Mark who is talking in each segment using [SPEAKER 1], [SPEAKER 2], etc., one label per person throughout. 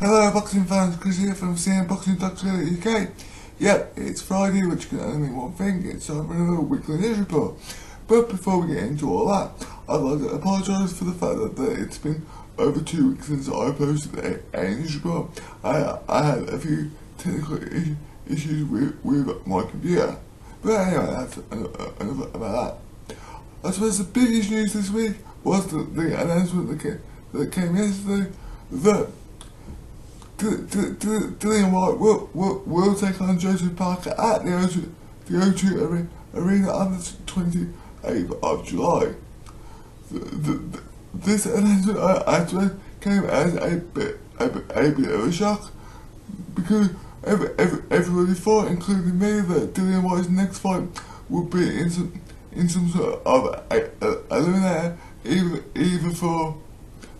[SPEAKER 1] Hello boxing fans, Chris here from CNBoxing.co.uk. Yep, it's Friday, which can only mean one thing, it's time for another weekly news report. But before we get into all that, I'd like to apologise for the fact that it's been over 2 weeks since I posted a news report. I had a few technical issues with my computer. But anyway, that's enough about that. I suppose the biggest news this week was the announcement that came yesterday that Dillian Whyte will take on Joseph Parker at the O2 Arena on the 28th of July. This announcement actually came as a bit of a shock, because everybody thought, including me, that Dillian Whyte's next fight would be in some sort of eliminator, either for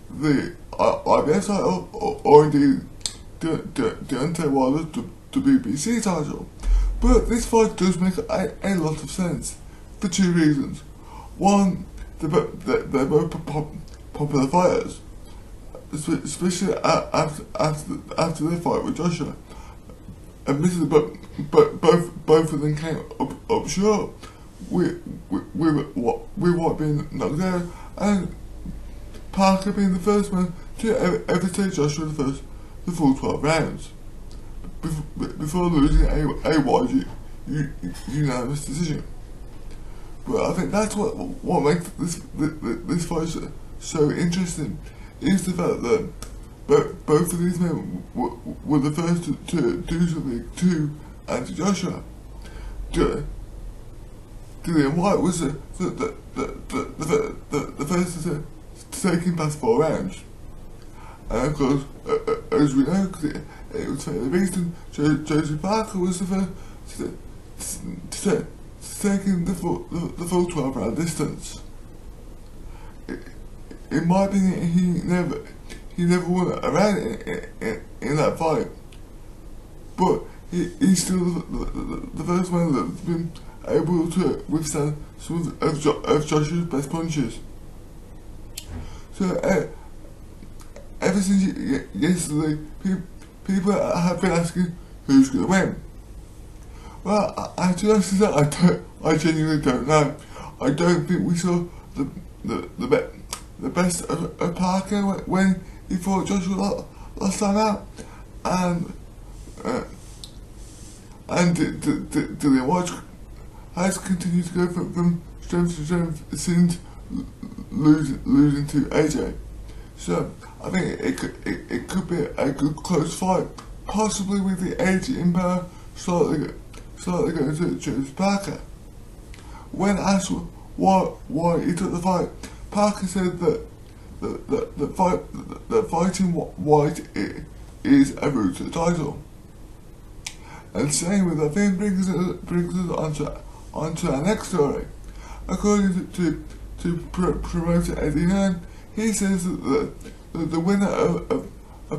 [SPEAKER 1] the IBF title or indeed Deontay Wilder's WBC title. But this fight does make a lot of sense for two reasons. One, they're both popular fighters, especially after their fight with Joshua. Admittedly, but both of them came up short with what being knocked out, and Parker being the first man to ever take Joshua the full 12 rounds before losing a wide unanimous decision. But I think that's what makes this fight so interesting, is the fact that both of these men were the first to do something to anti-Joshua. Dillian Whyte was the first to take him past 4 rounds. And of course, as we know, because it was fairly recent, Joseph Parker was the first to take him the full 12 round distance. In my opinion, he never won a round in that fight, but he's still the first man that's been able to withstand some of Joshua's best punches. So ever since yesterday, people have been asking who's going to win. Well, I genuinely don't know. I don't think we saw the best of Parker when he fought Joshua last time out, and Dillian Whyte has continued to go from strength to strength since losing to AJ. So I think it could be a good close fight, possibly with the AJ in power slightly going to Joseph Parker. When asked why he took the fight, Parker said that fighting Whyte is a route to the title. And saying with that thing brings us onto our next story. According to promoter Eddie Hearn, he says that the winner of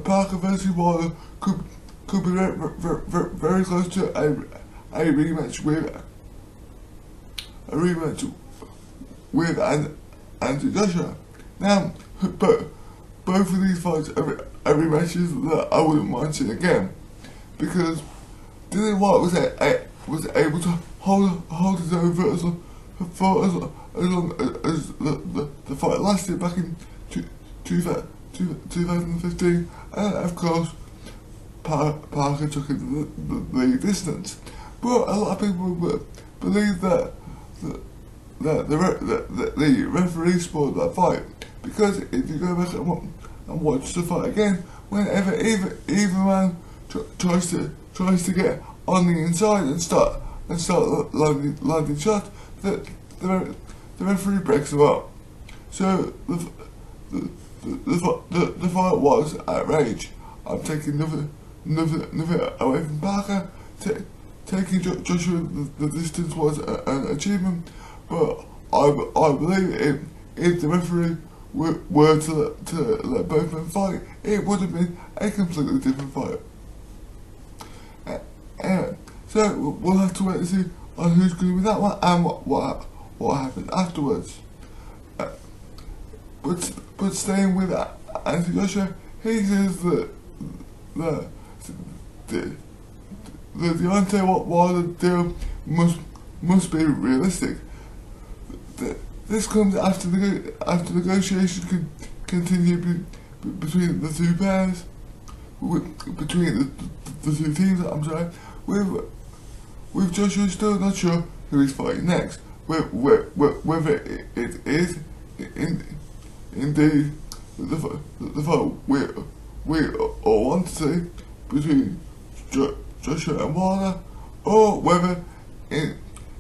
[SPEAKER 1] Parker versus Wilder could be very close to a rematch with Anthony Joshua. Now, but both of these fights are rematches that I wouldn't mind seeing again, because Dillian Whyte was able to hold his own for as long as the fight lasted back in 2015, and of course Parker took it the distance. But a lot of people believe that the referee spoiled that fight, because if you go back and watch the fight again, whenever either man tries to get on the inside and start landing shots, the referee breaks them up. So the fight was outrage. I'm taking nothing away from Parker. Taking Joshua the distance was an achievement, but I believe if the referee were to let both men fight, it would have been a completely different fight. Anyway, so we'll have to wait and see on who's going to win that one and what happened afterwards. But staying with Anthony Joshua, he says that the Deontay Wilder deal must be realistic. This comes after negotiations continue between the two pairs, between the two teams. I'm sorry, with Joshua still not sure who he's fighting next, whether it is indeed the fight we all want to see between Joshua and Wilder, or whether it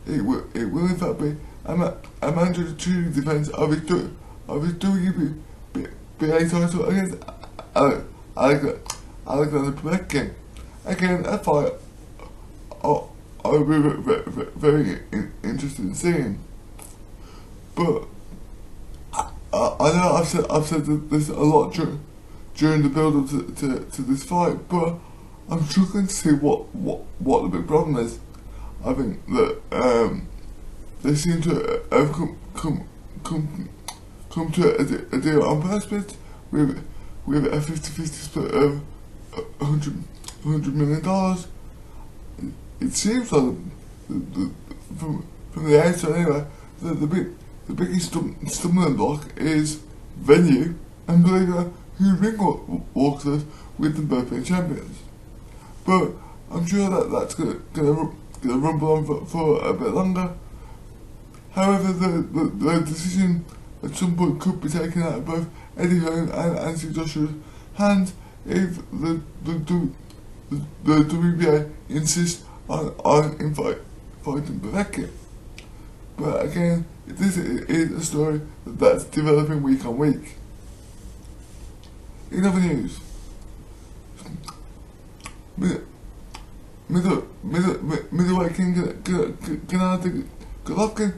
[SPEAKER 1] will in fact be a mandatory defense of his WBA title against Alexander Povetkin. Again, a fight I would be very interested in seeing. But I know I've said this a lot during the build up to this fight, but I'm struggling to see what the big problem is. I think that they seem to have come to a deal on purpose with a 50-50 split of $100 million. It seems like from the outside anyway, the biggest stumbling block is venue, and believe it or not, who ring walks us with them both being champions. But I'm sure that's gonna rumble on for a bit longer. However, the decision at some point could be taken out of both Eddie Hearn and Steve Joshua's hands if the WBA insists on fighting Povetkin. But again, this is a story that's developing week on week. In other news, middleweight king Gennady Golovkin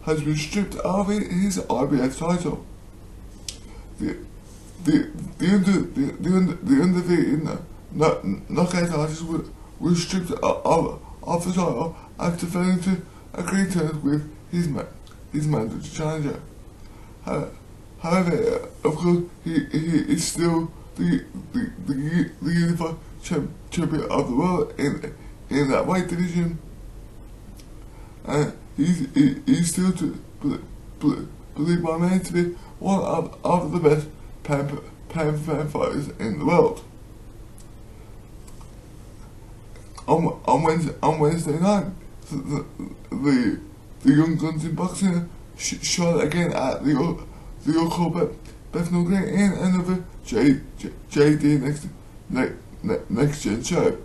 [SPEAKER 1] has been stripped of his IBF title. The undefeated knockout artist was stripped of the title after failing to agree terms with his mandatory challenger. However, of course, he is still the unified champion of the world in that weight division, and he's still believed by many to be one of the best pound for pound fighters in the world. On Wednesday night, the young guns in boxing shot again at the Uccle Bethnal Green in another JDNXTGEN show,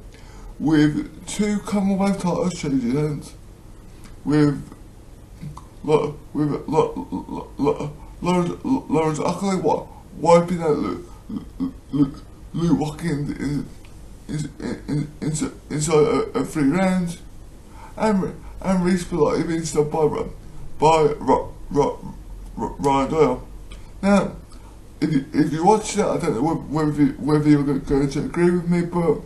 [SPEAKER 1] with two Commonwealth titles changing hands, with Lawrence Ockley wiping out Luke Watkins inside of 3 rounds, and Reece Bellotti being stopped by Ryan Doyle. Now, if you watch that, I don't know whether you're going to agree with me, but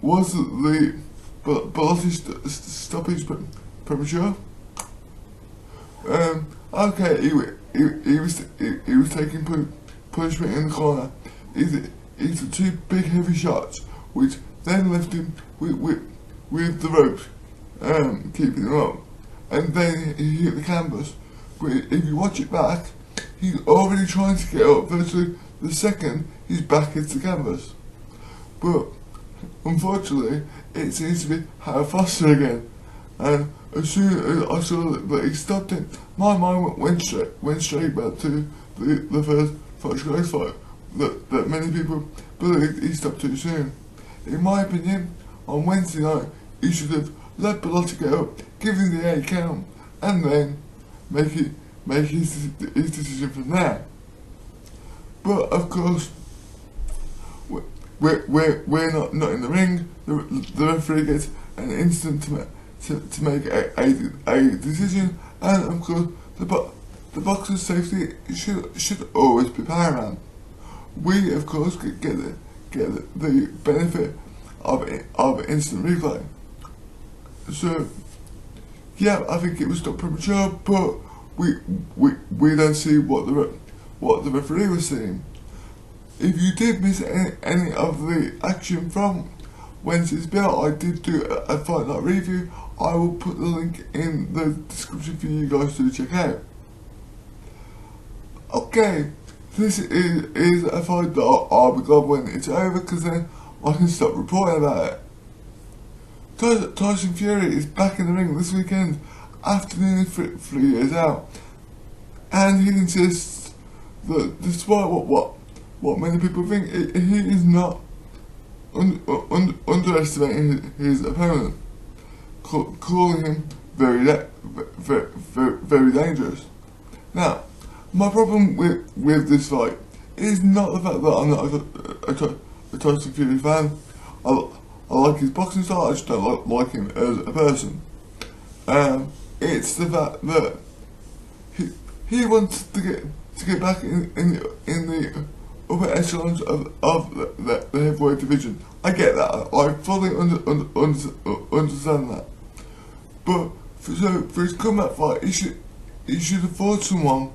[SPEAKER 1] was the Bellotti stoppage premature? Okay, he was taking punishment in the corner. He took 2 big heavy shots, which then left him with the ropes, keeping him up, and then he hit the canvas. But if you watch it back, he's already trying to get up virtually the second his back hits the canvas. But unfortunately, it seems to be Howard Foster again, and as soon as I saw that he stopped it, my mind went straight back to the first Fox fight that many people believe he stopped too soon. In my opinion, on Wednesday night, he should have let Bellotti get up, give him the 8 count, and then make his decision from there. But of course, we're not in the ring. The referee gets an instant to make a decision, and of course the boxer's safety should always be paramount. We of course get the benefit of instant replay. So yeah, I think it was still premature, but we don't see what the referee was seeing. if you did miss any of the action from Wednesday's bill, I did do a Fight Night review. I will put the link in the description for you guys to check out. Okay, this is a fight that I'll be glad when it's over, because then I can stop reporting about it. Tyson Fury is back in the ring this weekend after nearly 3 years out, and he insists that despite what many people think, he is not underestimating his opponent, calling him very dangerous. Now, my problem with this fight is not the fact that I'm not a Tyson Fury fan. I like his boxing style, I just don't like him as a person. It's the fact that he wants to get back in the upper echelons of the heavyweight division. I get that. I fully understand that. But for his comeback fight, he should have fought someone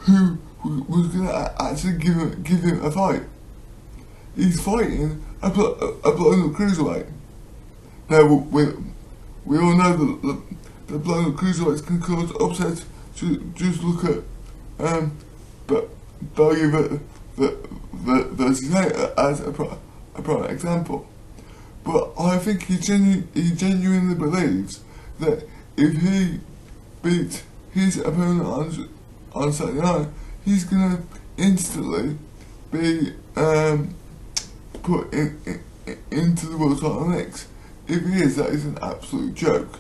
[SPEAKER 1] who was going to actually give him a fight. He's fighting a blown-up cruiserweight. Now we all know that the blown-up cruiserweights can cause upsets. Just look at Belgium versus Whyte as a prime example. But I think he genuinely believes that if he beats his opponent on Saturday night, he's gonna instantly be put into the world title mix. If he is, that is an absolute joke,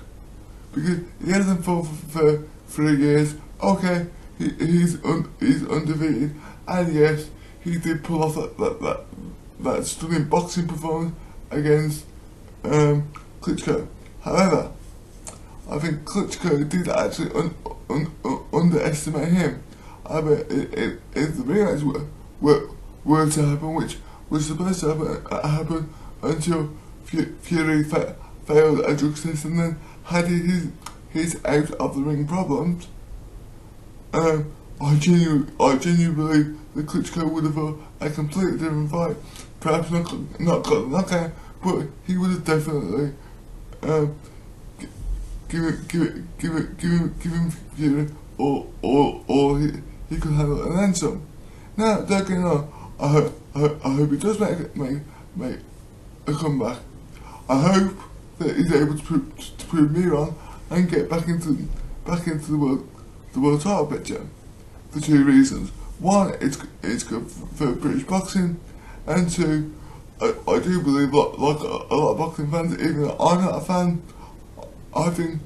[SPEAKER 1] because he hasn't fought for 3 years. Okay, he's undefeated, and yes, he did pull off that stunning boxing performance against Klitschko. However, I think Klitschko did actually underestimate him. I bet if the rematch were to happen, which was supposed to happen until Fury failed a drug test and then had his out of the ring problems, I genuinely believe that Klitschko would have fought a completely different fight. Perhaps not got the knockout, but he would have definitely given Fury all he could handle and then some. Now, don't get me wrong, I hope he does make a comeback. I hope that he's able to prove me wrong and get back into the world title picture, for 2 reasons. One, it's good for British boxing, and 2, I do believe, like a lot of boxing fans, even though I'm not a fan, I think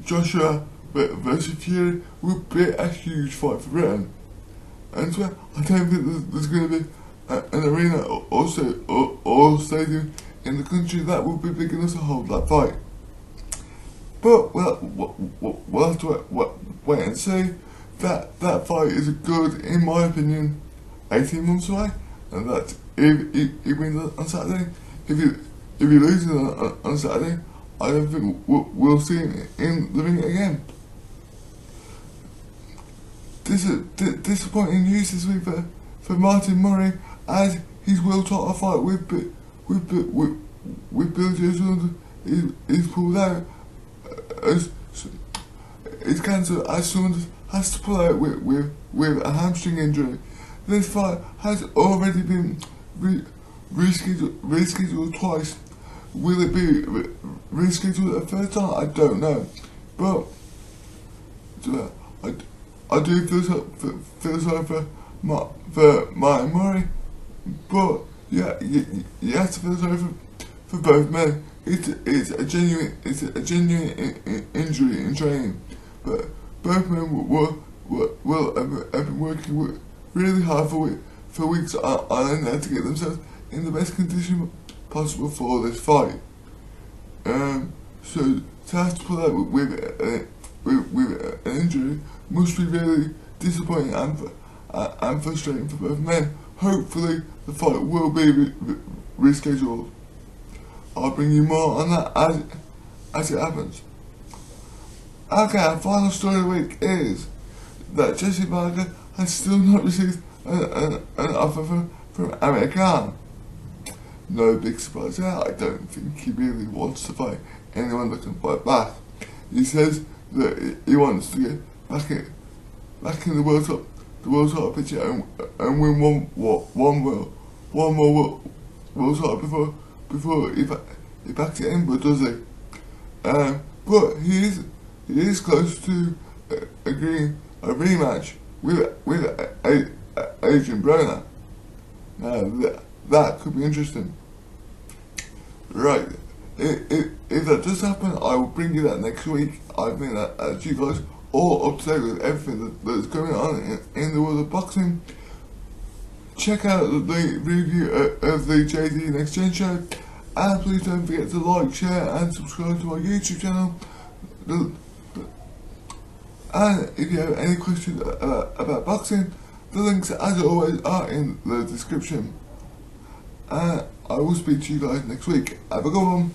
[SPEAKER 1] Joshua versus Fury would be a huge fight for Britain. And so I don't think there's going to be an arena or stadium in the country that would be big enough to hold that fight. But we'll have to wait and see. That fight is good, in my opinion, 18 months away, and that if he wins on Saturday, if he loses on Saturday, I don't think we'll see him in the ring again. Disappointing news this week for Martin Murray, as his world title fight with Bill Johnson is pulled out. It's cancelled, as Saunders has to pull out with a hamstring injury. This fight has already been rescheduled twice. Will it be rescheduled a third time? I don't know, but I do feel sorry for Martin Murray, but yeah, you have to feel sorry for both men. It's a genuine injury in training, but both men will have been working really hard for weeks on end to get themselves in the best condition possible for this fight. So to have to pull out with an injury must be really disappointing and frustrating for both men. Hopefully the fight will be rescheduled. I'll bring you more on that as it happens. Okay, our final story of the week is that Jesse Barker has still not received an offer from Amir Khan. No big surprise there. I don't think he really wants to fight anyone that can fight back. He says that he wants to get back in the world title picture and win one more world title before he backs it in, but does he? But he is close to agreeing a rematch with Adrian Broner. Now that could be interesting. Right, if that does happen, I will bring you that next week. I think that you guys all up to date with everything that's going on in the world of boxing. Check out the review of the JDNXTGEN show, and please don't forget to like, share and subscribe to our YouTube channel. And if you have any questions about boxing, the links as always are in the description. And I will speak to you guys next week. Have a good one.